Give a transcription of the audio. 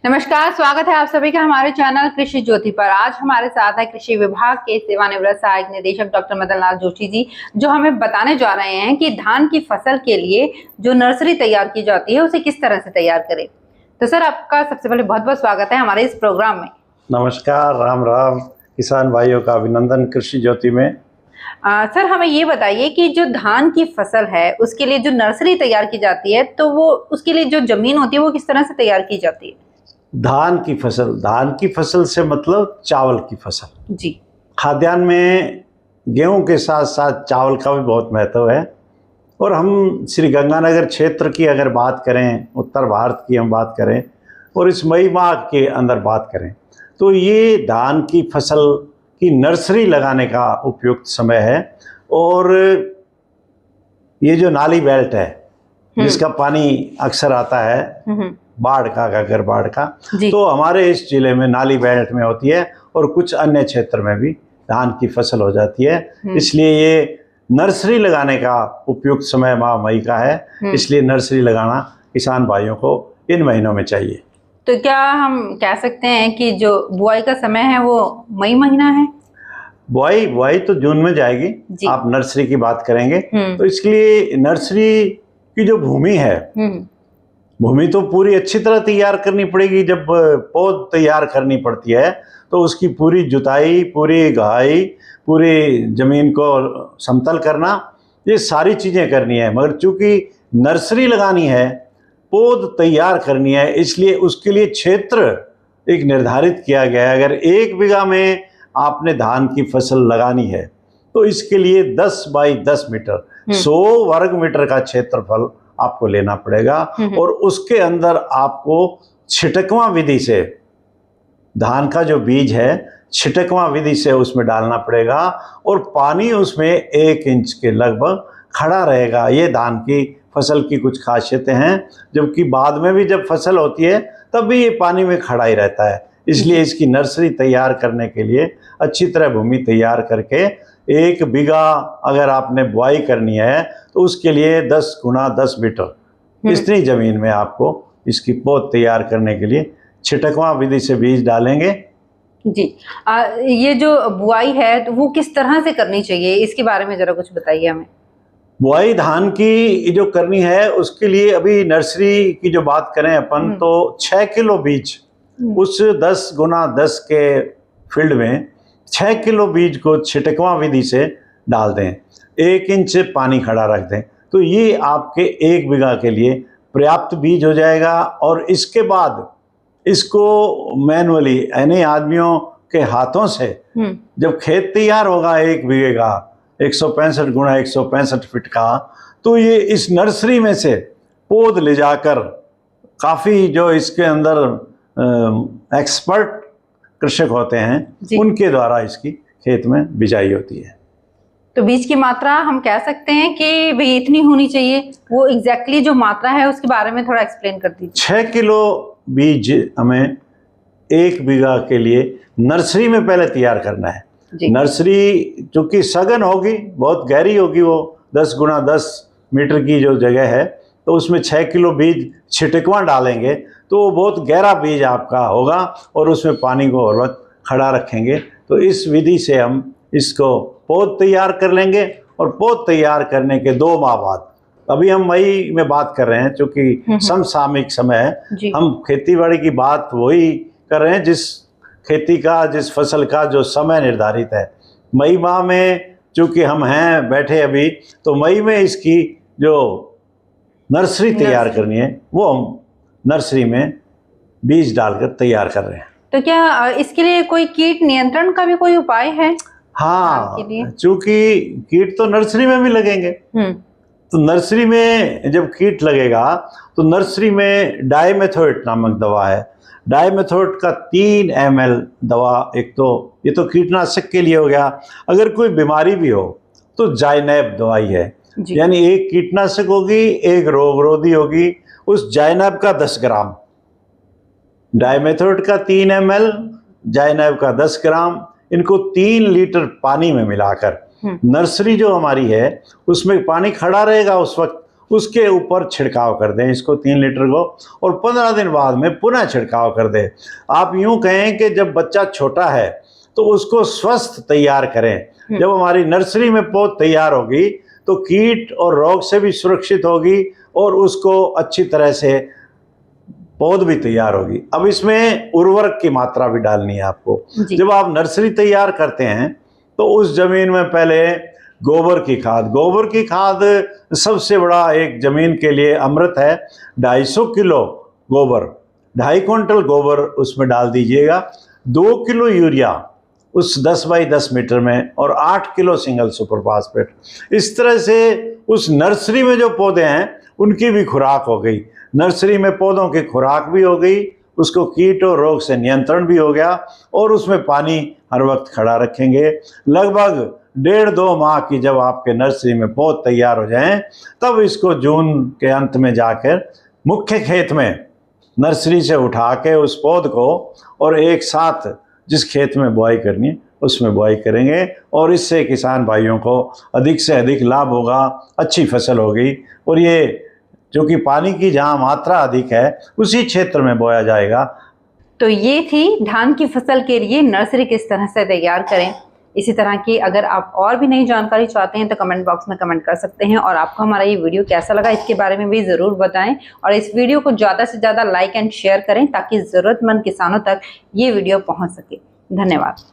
नमस्कार, स्वागत है आप सभी का हमारे चैनल कृषि ज्योति पर। आज हमारे साथ है कृषि विभाग के सेवानिवृत्त सहायक निदेशक डॉक्टर मदन लाल जोशी जी, जो हमें बताने जा रहे हैं कि धान की फसल के लिए जो नर्सरी तैयार की जाती है उसे किस तरह से तैयार करें। तो सर, आपका सबसे पहले बहुत बहुत स्वागत है हमारे इस प्रोग्राम में। नमस्कार, राम राम। किसान भाइयों का अभिनंदन कृषि ज्योति में। सर, हमें ये बताइए कि जो धान की फसल है उसके लिए जो नर्सरी तैयार की जाती है, तो वो उसके लिए जो जमीन होती है वो किस तरह से तैयार की जाती है। धान की फसल से मतलब चावल की फसल जी। खाद्यान्न में गेहूं के साथ साथ चावल का भी बहुत महत्व है। और हम श्री गंगानगर क्षेत्र की अगर बात करें, उत्तर भारत की हम बात करें और इस मई माह के अंदर बात करें, तो ये धान की फसल की नर्सरी लगाने का उपयुक्त समय है। और ये जो नाली बेल्ट है जिसका पानी अक्सर आता है बाढ़ का, अगर बाढ़ का, तो हमारे इस जिले में नाली बेल्ट में होती है और कुछ अन्य क्षेत्र में भी धान की फसल हो जाती है। इसलिए ये नर्सरी लगाने का उपयुक्त समय माह मई का है। इसलिए नर्सरी लगाना किसान भाइयों को इन महीनों में चाहिए। तो क्या हम कह सकते हैं कि जो बुआई का समय है वो मई महीना है? बुआई तो जून में जाएगी। आप नर्सरी की बात करेंगे तो इसके लिए नर्सरी की जो भूमि है, भूमि तो पूरी अच्छी तरह तैयार करनी पड़ेगी। जब पौध तैयार करनी पड़ती है तो उसकी पूरी जुताई, पूरी गहाई, पूरी जमीन को समतल करना, ये सारी चीज़ें करनी है। मगर चूंकि नर्सरी लगानी है, पौध तैयार करनी है, इसलिए उसके लिए क्षेत्र एक निर्धारित किया गया है। अगर 1 बीघा में आपने धान की फसल लगानी है तो इसके लिए 10 बाई 10 मीटर 100 वर्ग मीटर का क्षेत्रफल आपको लेना पड़ेगा। और उसके अंदर आपको छिटकवा विधि से धान का जो बीज है छिटकवा विधि से उसमें डालना पड़ेगा और पानी उसमें 1 इंच के लगभग खड़ा रहेगा। ये धान की फसल की कुछ खासियतें हैं। जबकि बाद में भी जब फसल होती है तब भी ये पानी में खड़ा ही रहता है। इसलिए इसकी नर्सरी तैयार करने के लिए अच्छी तरह भूमि तैयार करके 1 बीघा अगर आपने बुआई करनी है तो उसके लिए 10 गुना 10 मीटर इतनी जमीन में आपको इसकी पौध तैयार करने के लिए छिटकवा विधि से बीज डालेंगे। जी। ये जो बुआई है तो वो किस तरह से करनी चाहिए, इसके बारे में जरा कुछ बताइए हमें। बुआई धान की जो करनी है उसके लिए अभी नर्सरी की जो बात करें अपन, तो 6 किलो बीज उस 10 गुना 10 के फील्ड में 6 किलो बीज को छिटकवा विधि से डाल दें, 1 इंच पानी खड़ा रख दें, तो ये आपके 1 बीघा के लिए पर्याप्त बीज हो जाएगा। और इसके बाद इसको मैनुअली यानी आदमियों के हाथों से जब खेत तैयार होगा 1 बीघे का 165 गुना 165 फीट का, तो ये इस नर्सरी में से पौध ले जाकर काफ़ी जो इसके अंदर एक्सपर्ट कृषक होते हैं उनके द्वारा इसकी खेत में बिजाई होती है। तो बीज की मात्रा हम कह सकते हैं कि भाई इतनी होनी चाहिए, वो एग्जैक्टली जो मात्रा है उसके बारे में थोड़ा एक्सप्लेन कर दीजिए। 6 किलो बीज हमें 1 बीघा के लिए नर्सरी में पहले तैयार करना है। नर्सरी चूँकि सघन होगी, बहुत गहरी होगी, वो 10 गुना 10 मीटर की जो जगह है, तो उसमें 6 किलो बीज छिटकवा डालेंगे तो वो बहुत गहरा बीज आपका होगा और उसमें पानी को हर वक्त खड़ा रखेंगे। तो इस विधि से हम इसको पौध तैयार कर लेंगे और पौध तैयार करने के 2 माह बाद, अभी हम मई में बात कर रहे हैं क्योंकि समसामयिक समय है, हम खेतीबाड़ी की बात वही कर रहे हैं जिस फसल का जो समय निर्धारित है। मई माह में चूँकि हम हैं बैठे अभी, तो मई में इसकी जो नर्सरी तैयार करनी है वो हम नर्सरी में बीज डालकर तैयार कर रहे हैं। तो क्या इसके लिए कोई कीट नियंत्रण का भी कोई उपाय है? हाँ, चूंकि कीट तो नर्सरी में भी लगेंगे, तो नर्सरी में जब कीट लगेगा तो नर्सरी में डाइमेथोएट नामक दवा है। डाइमेथोएट का 3 ml दवा, एक तो ये तो कीटनाशक के लिए हो गया। अगर कोई बीमारी भी हो तो जाइनेब दवाई है, यानी एक कीटनाशक होगी, एक रोगरोधी होगी, उस जाइनेब का 10 ग्राम, डाइमेथोएट का 3 ml, जाइनेब का 10 ग्राम, इनको 3 लीटर पानी में मिलाकर नर्सरी जो हमारी है उसमें पानी खड़ा रहेगा उस वक्त, उसके ऊपर छिड़काव कर दें इसको 3 लीटर को, और 15 दिन बाद में पुनः छिड़काव कर दें। आप यूं कहें कि जब बच्चा छोटा है तो उसको स्वस्थ तैयार करें। जब हमारी नर्सरी में पौध तैयार होगी तो कीट और रोग से भी सुरक्षित होगी और उसको अच्छी तरह से पौध भी तैयार होगी। अब इसमें उर्वरक की मात्रा भी डालनी है आपको। जब आप नर्सरी तैयार करते हैं तो उस जमीन में पहले गोबर की खाद सबसे बड़ा एक जमीन के लिए अमृत है। 250 किलो गोबर, 2.5 क्विंटल गोबर उसमें डाल दीजिएगा, 2 किलो यूरिया उस 10 बाई 10 मीटर में, और 8 किलो सिंगल सुपर फास्फेट। इस तरह से उस नर्सरी में जो पौधे हैं उनकी भी खुराक हो गई, नर्सरी में पौधों की खुराक भी हो गई, उसको कीट और रोग से नियंत्रण भी हो गया, और उसमें पानी हर वक्त खड़ा रखेंगे। लगभग 1.5-2 माह की जब आपके नर्सरी में पौध तैयार हो जाएं, तब इसको जून के अंत में जाकर मुख्य खेत में नर्सरी से उठा के उस पौध को और एक साथ जिस खेत में बुआई करनी है उसमें बुआई करेंगे, और इससे किसान भाइयों को अधिक से अधिक लाभ होगा, अच्छी फसल होगी। और ये जो कि पानी की जहाँ मात्रा अधिक है उसी क्षेत्र में बोया जाएगा। तो ये थी धान की फसल के लिए नर्सरी किस तरह से तैयार करें। इसी तरह की अगर आप और भी नई जानकारी चाहते हैं तो कमेंट बॉक्स में कमेंट कर सकते हैं, और आपको हमारा ये वीडियो कैसा लगा इसके बारे में भी ज़रूर बताएं, और इस वीडियो को ज़्यादा से ज़्यादा लाइक एंड शेयर करें ताकि ज़रूरतमंद किसानों तक ये वीडियो पहुंच सके। धन्यवाद।